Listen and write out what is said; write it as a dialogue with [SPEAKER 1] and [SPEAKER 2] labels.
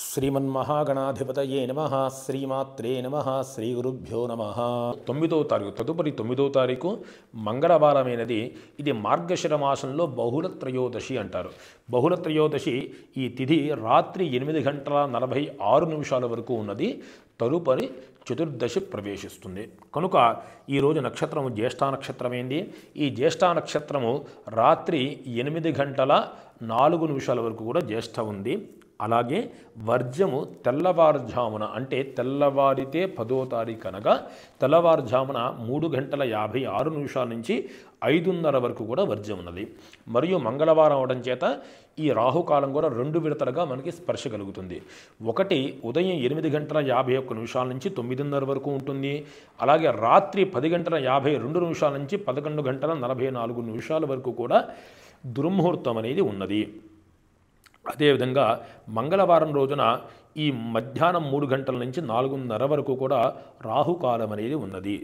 [SPEAKER 1] శ్రీమన్మహాగణాధిపతయే నమః శ్రీమాత్రే నమః శ్రీ గురుభ్యో నమః. 9వ తారీఖు తదుపరి 9వ తారీఖు మంగళవారమైనది. ఇది మార్గశిర మాసంలో బహుళ త్రయోదశి అంటారు. బహుళ త్రయోదశి ఈ తిథి రాత్రి 8:46 వరకు ఉన్నది. తదుపరి చతుర్దశి ప్రవేశిస్తుంది. కనుక ఈరోజు నక్షత్రము జ్యేష్ఠ నక్షత్రమైంది. ఈ జ్యేష్ఠ నక్షత్రము రాత్రి 8:04 వరకు కూడా జ్యేష్ఠ ఉంది. అలాగే వర్జము తెల్లవారుజామున అంటే తెల్లవారితే 10వ తారీఖు అనగా తెల్లవారుజామున 3:56 నుంచి 5:30 వరకు కూడా వర్జం ఉన్నది. మరియు మంగళవారం అవడం చేత ఈ రాహుకాలం కూడా 2 విడతలుగా మనకి స్పర్శ కలుగుతుంది. ఒకటి ఉదయం 8:51 నుంచి 9:30 వరకు ఉంటుంది. అలాగే రాత్రి 10:52 నుంచి 11:44 వరకు కూడా దుర్ముహూర్తం అనేది ఉన్నది. అదేవిధంగా మంగళవారం రోజున ఈ మధ్యాహ్నం 3 గంటల నుంచి 4:30 వరకు కూడా రాహుకాలం అనేది ఉన్నది.